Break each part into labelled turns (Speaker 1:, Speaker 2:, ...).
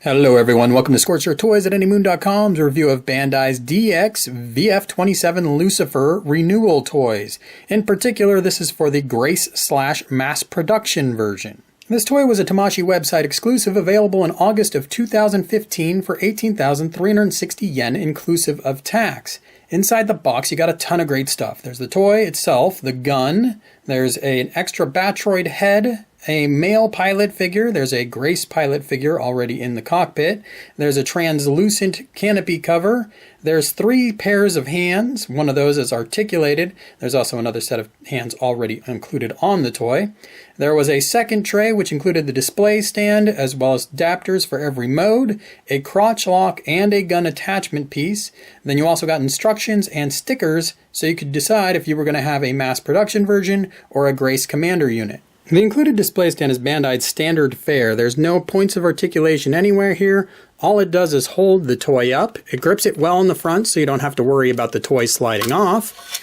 Speaker 1: Hello everyone, welcome to Scorcher Toys at AnyMoon.com's review of Bandai's DX VF27 Lucifer Renewal toys. In particular, this is for the Grace/mass production version. This toy was a Tamashii website exclusive available in August of 2015 for 18,360 yen inclusive of tax. Inside the box you got a ton of great stuff. There's the toy itself, the gun, there's an extra Battroid head, a male pilot figure, there's a Grace pilot figure already in the cockpit, there's a translucent canopy cover, there's 3 pairs of hands, one of those is articulated, there's also another set of hands already included on the toy. There was a second tray which included the display stand as well as adapters for every mode, a crotch lock and a gun attachment piece. Then you also got instructions and stickers so you could decide if you were going to have a mass production version or a Grace commander unit. The included display stand is Bandai's standard fare. There's no points of articulation anywhere here. All it does is hold the toy up. It grips it well in the front so you don't have to worry about the toy sliding off.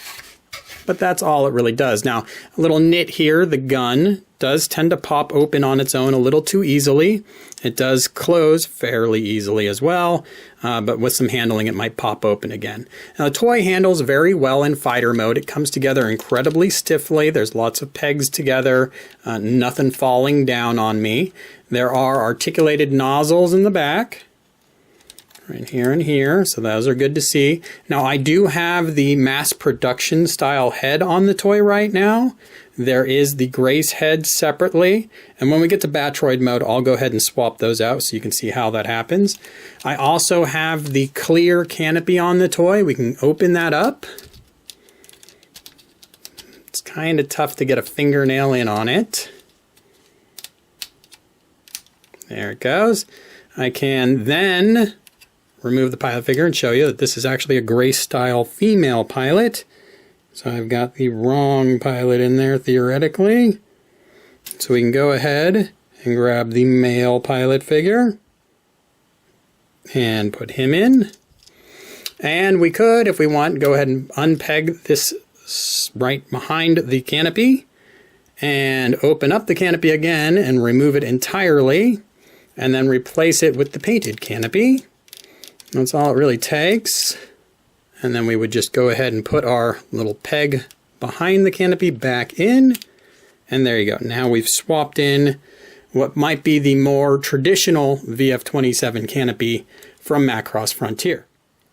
Speaker 1: But that's all it really does. Now, a little nit here, the gun does tend to pop open on its own a little too easily. It does close fairly easily as well, but with some handling it might pop open again. Now the toy handles very well in fighter mode. It comes together incredibly stiffly. There's lots of pegs together, nothing falling down on me. There are articulated nozzles in the back. Right here and here, so those are good to see. Now I do have the mass production style head on the toy right now. There is the Grace head separately, and when we get to Battroid mode I'll go ahead and swap those out so you can see how that happens. I also have the clear canopy on the toy. We can open that up. It's kind of tough to get a fingernail in on it. There it goes. I can then remove the pilot figure and show you that this is actually a Grace style female pilot. So I've got the wrong pilot in there theoretically. So we can go ahead and grab the male pilot figure and put him in. And we could, if we want, go ahead and unpeg this right behind the canopy and open up the canopy again and remove it entirely and then replace it with the painted canopy. That's all it really takes. And then we would just go ahead and put our little peg behind the canopy back in. And there you go. Now we've swapped in what might be the more traditional VF27 canopy from Macross Frontier.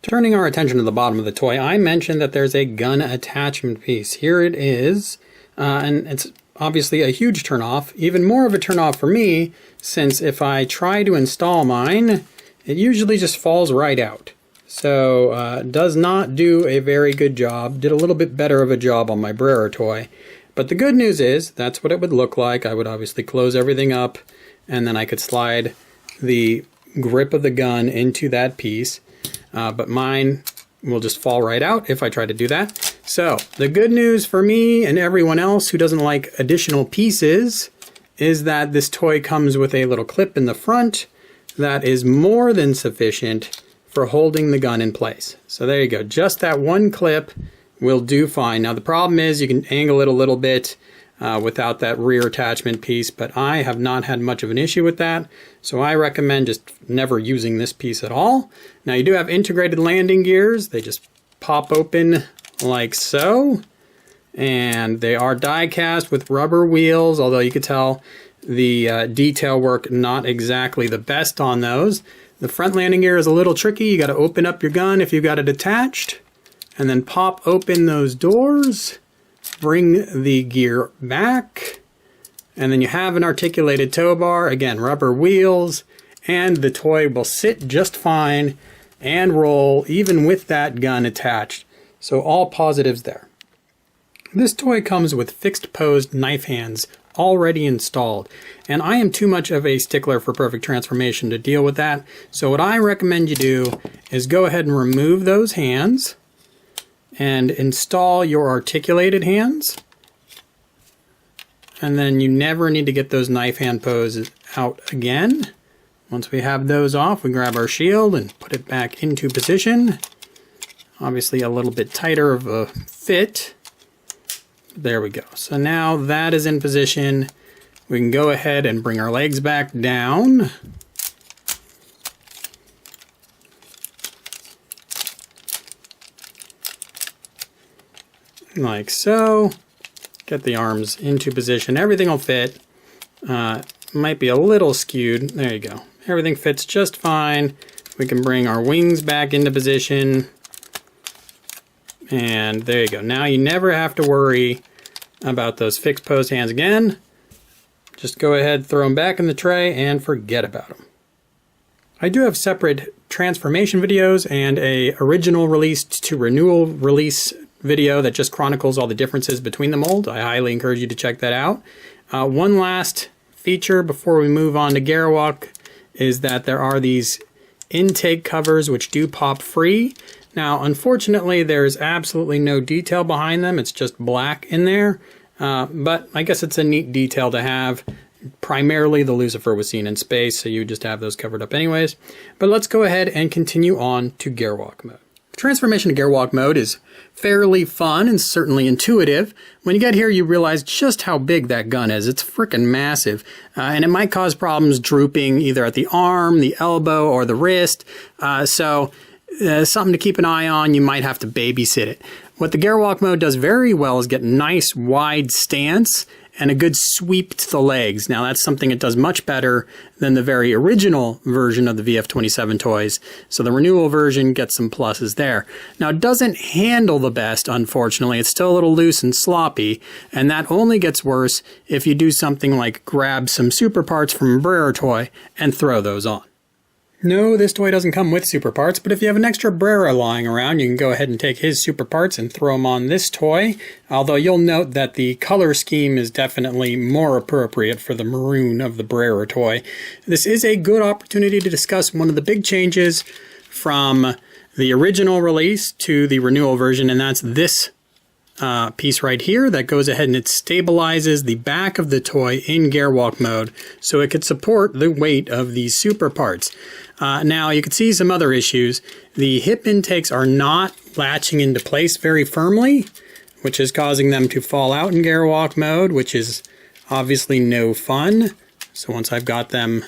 Speaker 1: Turning our attention to the bottom of the toy, I mentioned that there's a gun attachment piece. Here it is. And it's obviously a huge turnoff. Even more of a turnoff for me, since if I try to install mine, it usually just falls right out. So does not do a very good job. Did a little bit better of a job on my Brera toy. But the good news is that's what it would look like. I would obviously close everything up and then I could slide the grip of the gun into that piece. But mine will just fall right out if I try to do that. So the good news for me and everyone else who doesn't like additional pieces is that this toy comes with a little clip in the front that is more than sufficient for holding the gun in place. So there you go. Just that one clip will do fine. Now the problem is you can angle it a little bit without that rear attachment piece, but I have not had much of an issue with that. So I recommend just never using this piece at all. Now you do have integrated landing gears. They just pop open like so. And they are die cast with rubber wheels, although you could tell the detail work not exactly the best on those. The front landing gear is a little tricky. You got to open up your gun if you've got it attached and then pop open those doors, bring the gear back, and then you have an articulated tow bar, again rubber wheels, and the toy will sit just fine and roll even with that gun attached. So all positives there. This toy comes with fixed posed knife hands already installed, and I am too much of a stickler for perfect transformation to deal with that. So what I recommend you do is go ahead and remove those hands and install your articulated hands, and then you never need to get those knife hand poses out again. Once we have those off, we grab our shield and put it back into position. Obviously a little bit tighter of a fit. There we go. So now that is in position. We can go ahead and bring our legs back down. like so. Get the arms into position. Everything will fit. Might be a little skewed. There you go. Everything fits just fine. We can bring our wings back into position. And there you go. Now you never have to worry about those fixed pose hands again. Just go ahead, throw them back in the tray, and forget about them. I do have separate transformation videos and a original release to renewal release video that just chronicles all the differences between the mold. I highly encourage you to check that out. One last feature before we move on to Gwalk is that there are these intake covers which do pop free. Now, unfortunately, there's absolutely no detail behind them. It's just black in there. But I guess it's a neat detail to have. Primarily, the Lucifer was seen in space, so you just have those covered up anyways. But let's go ahead and continue on to Gwalk mode. Transformation to Gwalk mode is fairly fun and certainly intuitive. When you get here, you realize just how big that gun is. It's freaking massive. And it might cause problems drooping either at the arm, the elbow, or the wrist. So something to keep an eye on. You might have to babysit it. What the Gwalk mode does very well is get nice wide stance and a good sweep to the legs. Now that's something it does much better than the very original version of the VF27 toys. So the renewal version gets some pluses there. Now it doesn't handle the best, unfortunately. It's still a little loose and sloppy, and that only gets worse if you do something like grab some super parts from a Brera toy and throw those on. No, this toy doesn't come with super parts, but if you have an extra Brera lying around, you can go ahead and take his super parts and throw them on this toy. Although you'll note that the color scheme is definitely more appropriate for the maroon of the Brera toy. This is a good opportunity to discuss one of the big changes from the original release to the renewal version, and that's this piece right here that goes ahead and it stabilizes the back of the toy in Gwalk mode so it could support the weight of these super parts. Now you can see some other issues. The hip intakes are not latching into place very firmly, which is causing them to fall out in Gwalk mode, which is obviously no fun. So once I've got them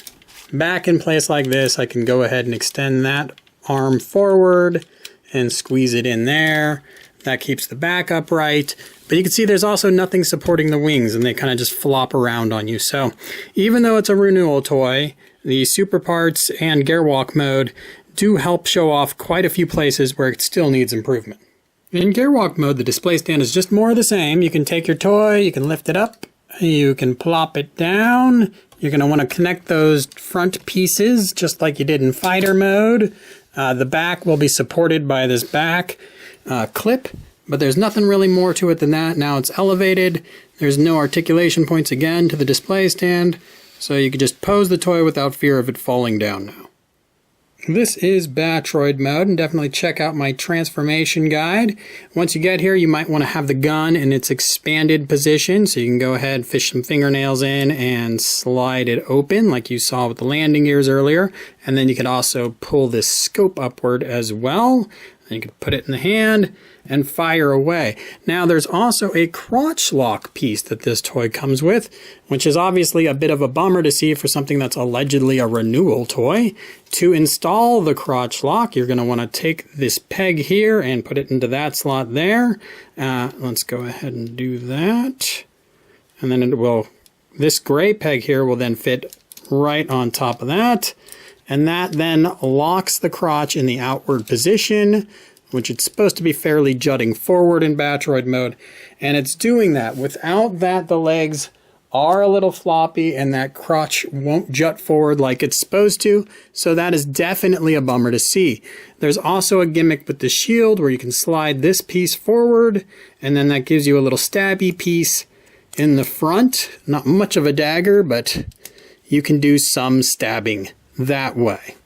Speaker 1: back in place like this, I can go ahead and extend that arm forward and squeeze it in there. That keeps the back upright, but you can see there's also nothing supporting the wings and they kind of just flop around on you. So even though it's a renewal toy, the super parts and Gwalk mode do help show off quite a few places where it still needs improvement. In Gwalk mode, the display stand is just more of the same. You can take your toy, you can lift it up, you can plop it down. You're going to want to connect those front pieces just like you did in fighter mode. The back will be supported by this back clip, but there's nothing really more to it than that. Now it's elevated. There's no articulation points again to the display stand, so you can just pose the toy without fear of it falling down now. This is Battroid mode, and definitely check out my transformation guide. Once you get here, you might want to have the gun in its expanded position, so you can go ahead, fish some fingernails in, and slide it open like you saw with the landing gears earlier. And then you can also pull this scope upward as well. And you can put it in the hand and fire away. Now there's also a crotch lock piece that this toy comes with, which is obviously a bit of a bummer to see for something that's allegedly a renewal toy. To install the crotch lock, you're going to want to take this peg here and put it into that slot there. Let's go ahead and do that. And then this gray peg here will then fit right on top of that. And that then locks the crotch in the outward position, which it's supposed to be fairly jutting forward in Battroid mode. And it's doing that. Without that, the legs are a little floppy and that crotch won't jut forward like it's supposed to. So that is definitely a bummer to see. There's also a gimmick with the shield where you can slide this piece forward, and then that gives you a little stabby piece in the front. Not much of a dagger, but you can do some stabbing that way.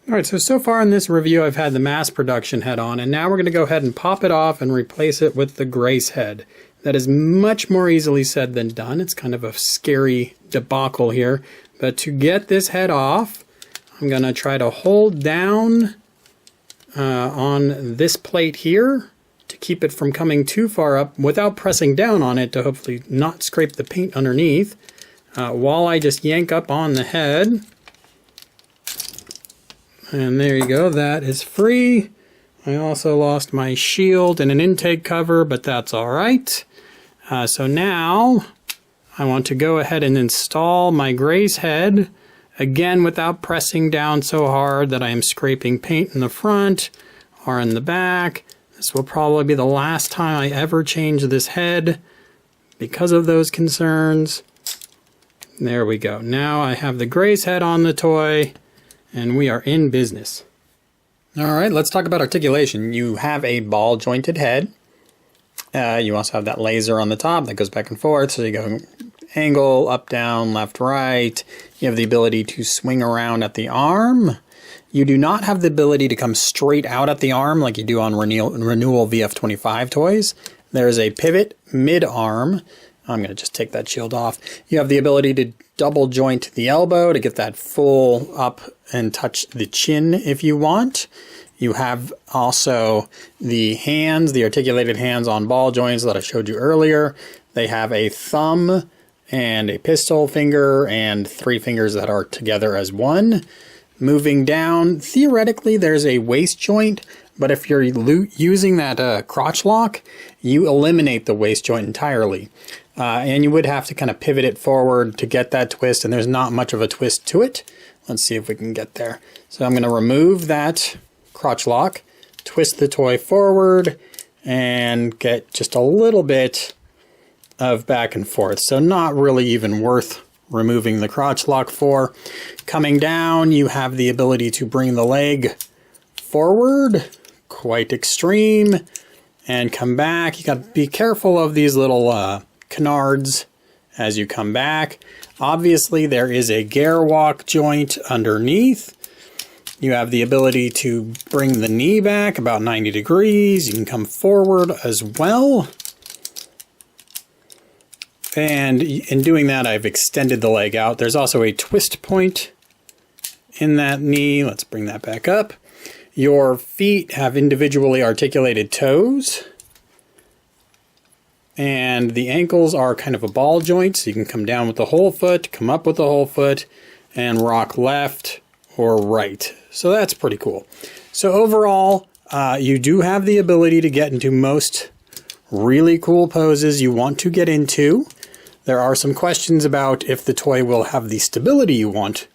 Speaker 1: Alright, so far in this review I've had the mass production head on, and now we're going to go ahead and pop it off and replace it with the Grace head. That is much more easily said than done. It's kind of a scary debacle here, but to get this head off, I'm going to try to hold down on this plate here to keep it from coming too far up without pressing down on it to hopefully not scrape the paint underneath, while I just yank up on the head. And there you go, that is free. I also lost my shield and an intake cover, but that's all right. So now I want to go ahead and install my Grace head, again without pressing down so hard that I am scraping paint in the front or in the back. This will probably be the last time I ever change this head because of those concerns. There we go. Now I have the Grace head on the toy, and we are in business. All right, let's talk about articulation. You have a ball jointed head. You also have that laser on the top that goes back and forth. So you go angle, up, down, left, right. You have the ability to swing around at the arm. You do not have the ability to come straight out at the arm like you do on Renewal VF25 toys. There's a pivot mid-arm. I'm going to just take that shield off. You have the ability to double joint the elbow to get that full up and touch the chin if you want. You have also the hands, the articulated hands on ball joints that I showed you earlier. They have a thumb and a pistol finger and 3 fingers that are together as one. Moving down, theoretically there's a waist joint, but if you're using that crotch lock, you eliminate the waist joint entirely. And you would have to kind of pivot it forward to get that twist, and there's not much of a twist to it. Let's see if we can get there. So I'm going to remove that crotch lock, twist the toy forward, and get just a little bit of back and forth. So not really even worth removing the crotch lock for. Coming down, you have the ability to bring the leg forward, quite extreme, and come back. You got to be careful of these little canards as you come back. Obviously, there is a Gwalk joint underneath. You have the ability to bring the knee back about 90 degrees. You can come forward as well. And in doing that, I've extended the leg out. There's also a twist point in that knee. Let's bring that back up. Your feet have individually articulated toes. And the ankles are kind of a ball joint, so you can come down with the whole foot, come up with the whole foot, and rock left or right. So that's pretty cool. So overall, you do have the ability to get into most really cool poses you want to get into. There are some questions about if the toy will have the stability you want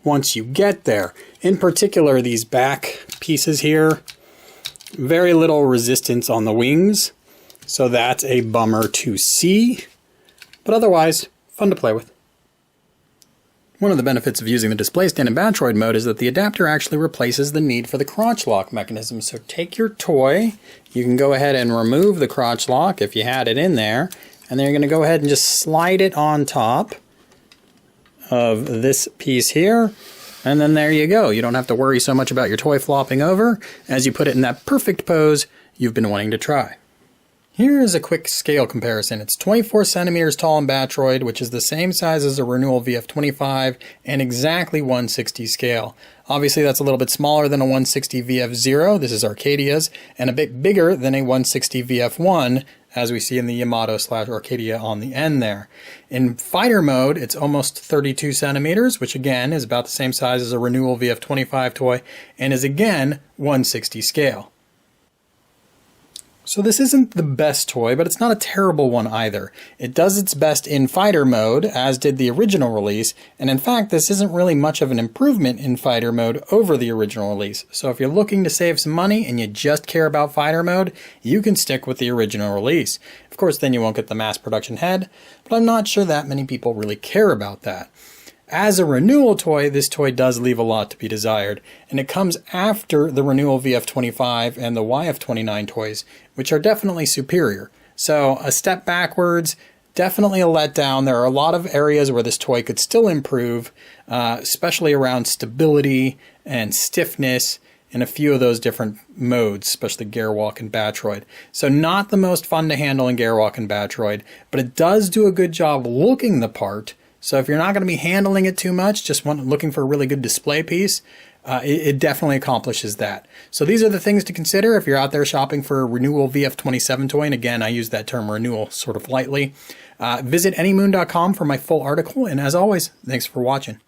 Speaker 1: once you get there. In particular, these back pieces here, very little resistance on the wings. So that's a bummer to see, but otherwise fun to play with. One of the benefits of using the display stand in Battroid mode is that the adapter actually replaces the need for the crotch lock mechanism. So take your toy, you can go ahead and remove the crotch lock if you had it in there, and then you're going to go ahead and just slide it on top of this piece here, and then there you go. You don't have to worry so much about your toy flopping over as you put it in that perfect pose you've been wanting to try. Here is a quick scale comparison. It's 24 centimeters tall in Battroid, which is the same size as a Renewal VF25 and exactly 1/60 scale. Obviously that's a little bit smaller than a 1/60 VF0, this is Arcadia's, and a bit bigger than a 1/60 VF1, as we see in the Yamato/Arcadia on the end there. In fighter mode, it's almost 32 centimeters, which again is about the same size as a Renewal VF25 toy, and is again 1/60 scale. So this isn't the best toy, but it's not a terrible one either. It does its best in fighter mode, as did the original release, and in fact this isn't really much of an improvement in fighter mode over the original release. So if you're looking to save some money and you just care about fighter mode, you can stick with the original release. Of course then you won't get the mass production head, but I'm not sure that many people really care about that. As a Renewal toy, this toy does leave a lot to be desired, and it comes after the Renewal VF25 and the YF29 toys, which are definitely superior. So a step backwards, definitely a letdown. There are a lot of areas where this toy could still improve, especially around stability and stiffness in a few of those different modes, especially Gwalk and Battroid. So not the most fun to handle in Gwalk and Battroid, but it does do a good job looking the part. So if you're not going to be handling it too much, just looking for a really good display piece, it definitely accomplishes that. So these are the things to consider if you're out there shopping for a Renewal VF27 toy. And again, I use that term renewal sort of lightly. Visit anymoon.com for my full article. And as always, thanks for watching.